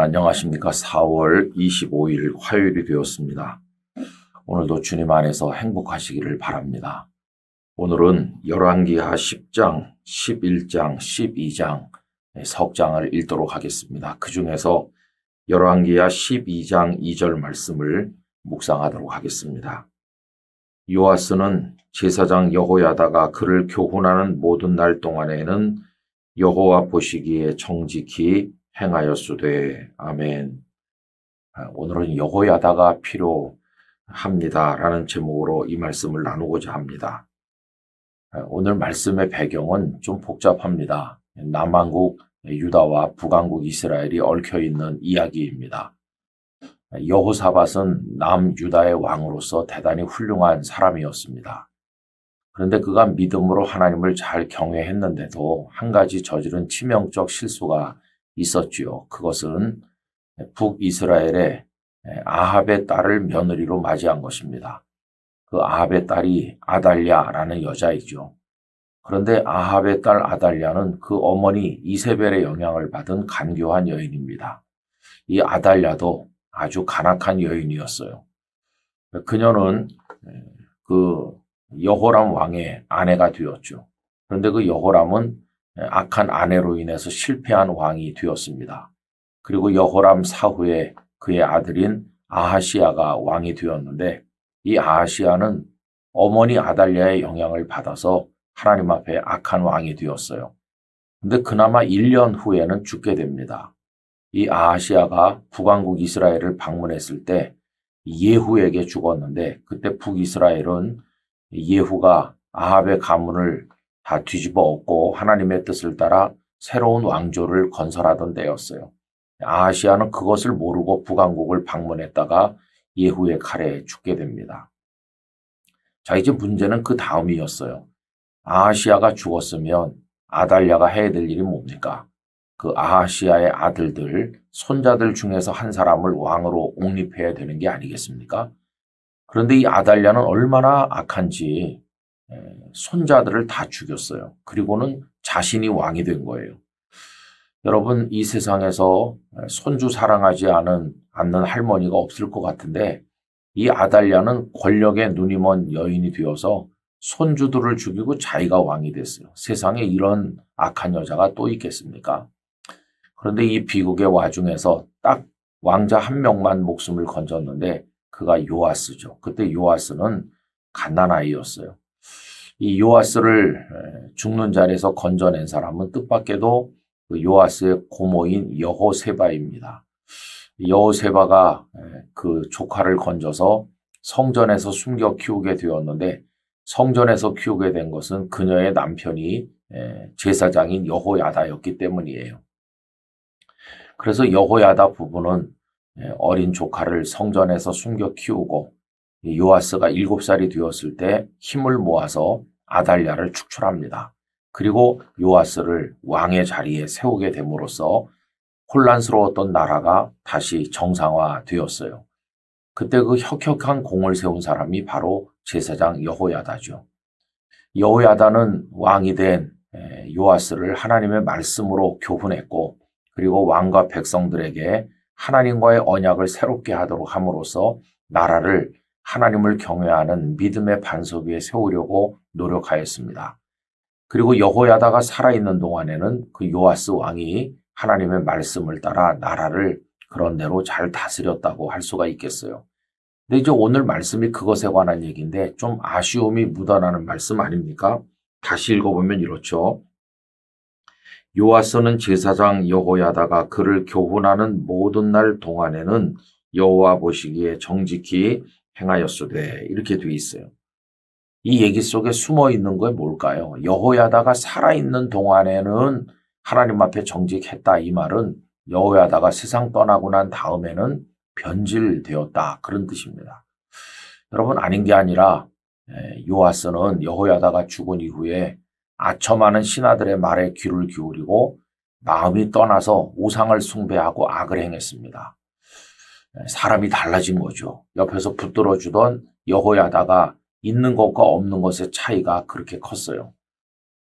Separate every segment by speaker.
Speaker 1: 안녕하십니까. 4월 25일 화요일이 되었습니다. 오늘도 주님 안에서 행복하시기를 바랍니다. 오늘은 열왕기하 10장, 11장, 12장 석 장을 읽도록 하겠습니다. 그 중에서 열왕기하 12장 2절 말씀을 묵상하도록 하겠습니다. 요아스는 제사장 여호야다가 그를 교훈하는 모든 날 동안에는 여호와 보시기에 정직히 행하였으되. 아멘. 오늘은 여호야다가 필요합니다라는 제목으로 이 말씀을 나누고자 합니다. 오늘 말씀의 배경은 좀 복잡합니다. 남왕국 유다와 북왕국 이스라엘이 얽혀있는 이야기입니다. 여호사밧은 남유다의 왕으로서 대단히 훌륭한 사람이었습니다. 그런데 그가 믿음으로 하나님을 잘 경외했는데도 한 가지 저지른 치명적 실수가 있었지요. 그것은 북이스라엘의 아합의 딸을 며느리로 맞이한 것입니다. 그 아합의 딸이 아달랴라는 여자이죠. 그런데 아합의 딸 아달랴는 그 어머니 이세벨의 영향을 받은 간교한 여인입니다. 이 아달랴도 아주 간악한 여인이었어요. 그녀는 그 여호람 왕의 아내가 되었죠. 그런데 그 여호람은 악한 아내로 인해서 실패한 왕이 되었습니다. 그리고 여호람 사후에 그의 아들인 아하시야가 왕이 되었는데 이 아하시야는 어머니 아달랴의 영향을 받아서 하나님 앞에 악한 왕이 되었어요. 근데 그나마 1년 후에는 죽게 됩니다. 이 아하시야가 북왕국 이스라엘을 방문했을 때 예후에게 죽었는데 그때 북이스라엘은 예후가 아합의 가문을 다 뒤집어 엎고 하나님의 뜻을 따라 새로운 왕조를 건설하던 때였어요. 아하시야는 그것을 모르고 북왕국을 방문했다가 예후의 칼에 죽게 됩니다. 자, 이제 문제는 그 다음이었어요. 아하시야가 죽었으면 아달랴가 해야 될 일이 뭡니까? 그 아하시야의 아들들, 손자들 중에서 한 사람을 왕으로 옹립해야 되는 게 아니겠습니까? 그런데 이 아달랴는 얼마나 악한지 손자들을 다 죽였어요. 그리고는 자신이 왕이 된 거예요. 여러분, 이 세상에서 손주 사랑하지 않는 할머니가 없을 것 같은데 이 아달랴는 권력에 눈이 먼 여인이 되어서 손주들을 죽이고 자기가 왕이 됐어요. 세상에 이런 악한 여자가 또 있겠습니까? 그런데 이 비극의 와중에서 딱 왕자 한 명만 목숨을 건졌는데 그가 요아스죠. 그때 요아스는 갓난아이였어요. 이 요아스를 죽는 자리에서 건져낸 사람은 뜻밖에도 그 요아스의 고모인 여호세바입니다. 여호세바가 그 조카를 건져서 성전에서 숨겨 키우게 되었는데 성전에서 키우게 된 것은 그녀의 남편이 제사장인 여호야다였기 때문이에요. 그래서 여호야다 부부는 어린 조카를 성전에서 숨겨 키우고 요아스가 7살이 되었을 때 힘을 모아서 아달랴를 축출합니다. 그리고 요아스를 왕의 자리에 세우게 됨으로써 혼란스러웠던 나라가 다시 정상화되었어요. 그때 그 혁혁한 공을 세운 사람이 바로 제사장 여호야다죠. 여호야다는 왕이 된 요아스를 하나님의 말씀으로 교훈했고 그리고 왕과 백성들에게 하나님과의 언약을 새롭게 하도록 함으로써 나라를 하나님을 경외하는 믿음의 반석 위에 세우려고 노력하였습니다. 그리고 여호야다가 살아있는 동안에는 그 요아스 왕이 하나님의 말씀을 따라 나라를 그런 대로 잘 다스렸다고 할 수가 있겠어요. 근데 이제 오늘 말씀이 그것에 관한 얘기인데 좀 아쉬움이 묻어나는 말씀 아닙니까? 다시 읽어보면 이렇죠. 요아스는 제사장 여호야다가 그를 교훈하는 모든 날 동안에는 여호와 보시기에 정직히 행하였으되. 이렇게 돼 있어요. 이 얘기 속에 숨어 있는 게 뭘까요? 여호야다가 살아있는 동안에는 하나님 앞에 정직했다. 이 말은 여호야다가 세상 떠나고 난 다음에는 변질되었다. 그런 뜻입니다. 여러분, 아닌 게 아니라 요아스는 여호야다가 죽은 이후에 아첨하는 신하들의 말에 귀를 기울이고 마음이 떠나서 우상을 숭배하고 악을 행했습니다. 사람이 달라진 거죠. 옆에서 붙들어주던 여호야다가 있는 것과 없는 것의 차이가 그렇게 컸어요.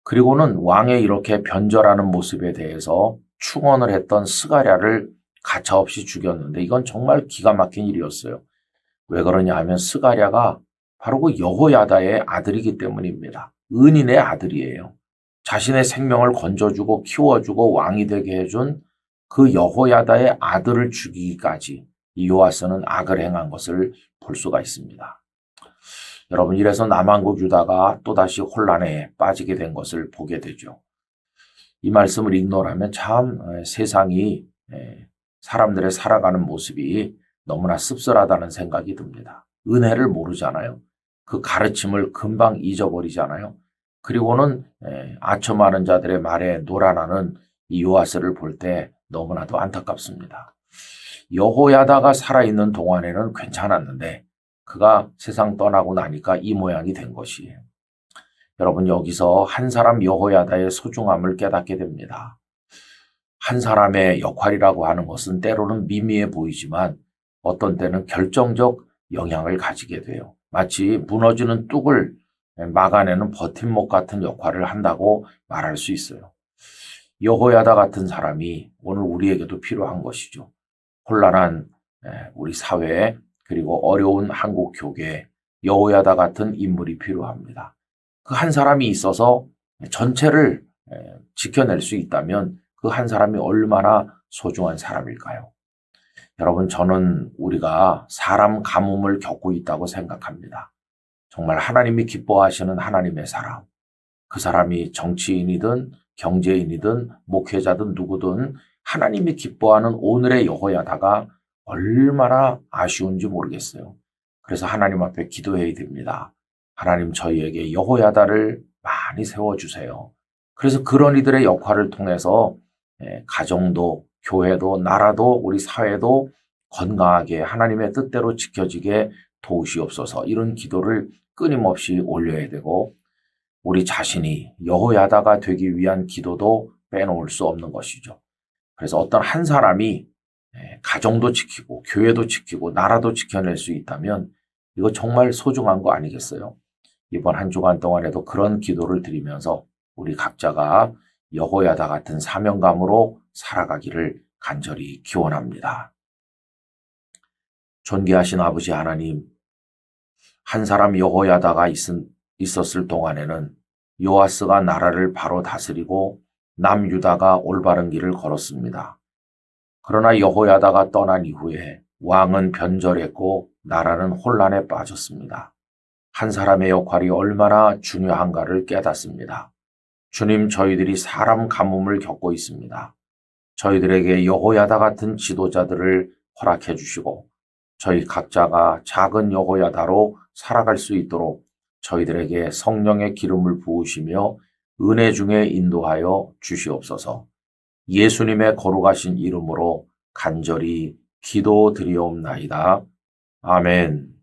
Speaker 1: 그리고는 왕의 이렇게 변절하는 모습에 대해서 충언을 했던 스가랴를 가차없이 죽였는데 이건 정말 기가 막힌 일이었어요. 왜 그러냐 하면 스가랴가 바로 그 여호야다의 아들이기 때문입니다. 은인의 아들이에요. 자신의 생명을 건져주고 키워주고 왕이 되게 해준 그 여호야다의 아들을 죽이기까지 이 요아스는 악을 행한 것을 볼 수가 있습니다. 여러분, 이래서 남한국 유다가 또다시 혼란에 빠지게 된 것을 보게 되죠. 이 말씀을 읽노라면 참 세상이 사람들의 살아가는 모습이 너무나 씁쓸하다는 생각이 듭니다. 은혜를 모르잖아요. 그 가르침을 금방 잊어버리잖아요. 그리고는 아첨하는 자들의 말에 놀아나는 이 요아스를 볼 때 너무나도 안타깝습니다. 여호야다가 살아있는 동안에는 괜찮았는데 그가 세상 떠나고 나니까 이 모양이 된 것이에요. 여러분, 여기서 한 사람 여호야다의 소중함을 깨닫게 됩니다. 한 사람의 역할이라고 하는 것은 때로는 미미해 보이지만 어떤 때는 결정적 영향을 가지게 돼요. 마치 무너지는 뚝을 막아내는 버팀목 같은 역할을 한다고 말할 수 있어요. 여호야다 같은 사람이 오늘 우리에게도 필요한 것이죠. 혼란한 우리 사회 그리고 어려운 한국 교회에 여호야다 같은 인물이 필요합니다. 그 한 사람이 있어서 전체를 지켜낼 수 있다면 그 한 사람이 얼마나 소중한 사람일까요? 여러분, 저는 우리가 사람 가뭄을 겪고 있다고 생각합니다. 정말 하나님이 기뻐하시는 하나님의 사람, 그 사람이 정치인이든 경제인이든 목회자든 누구든 하나님이 기뻐하는 오늘의 여호야다가 얼마나 아쉬운지 모르겠어요. 그래서 하나님 앞에 기도해야 됩니다. 하나님, 저희에게 여호야다를 많이 세워주세요. 그래서 그런 이들의 역할을 통해서 가정도 교회도 나라도 우리 사회도 건강하게 하나님의 뜻대로 지켜지게 도우시옵소서. 이런 기도를 끊임없이 올려야 되고 우리 자신이 여호야다가 되기 위한 기도도 빼놓을 수 없는 것이죠. 그래서 어떤 한 사람이 가정도 지키고 교회도 지키고 나라도 지켜낼 수 있다면 이거 정말 소중한 거 아니겠어요? 이번 한 주간 동안에도 그런 기도를 드리면서 우리 각자가 여호야다 같은 사명감으로 살아가기를 간절히 기원합니다. 존귀하신 아버지 하나님, 한 사람 여호야다가 있었을 동안에는 요아스가 나라를 바로 다스리고 남유다가 올바른 길을 걸었습니다. 그러나 여호야다가 떠난 이후에 왕은 변절했고 나라는 혼란에 빠졌습니다. 한 사람의 역할이 얼마나 중요한가를 깨닫습니다. 주님, 저희들이 사람 가뭄을 겪고 있습니다. 저희들에게 여호야다 같은 지도자들을 허락해 주시고 저희 각자가 작은 여호야다로 살아갈 수 있도록 저희들에게 성령의 기름을 부으시며 은혜 중에 인도하여 주시옵소서. 예수님의 거룩하신 이름으로 간절히 기도드리옵나이다. 아멘.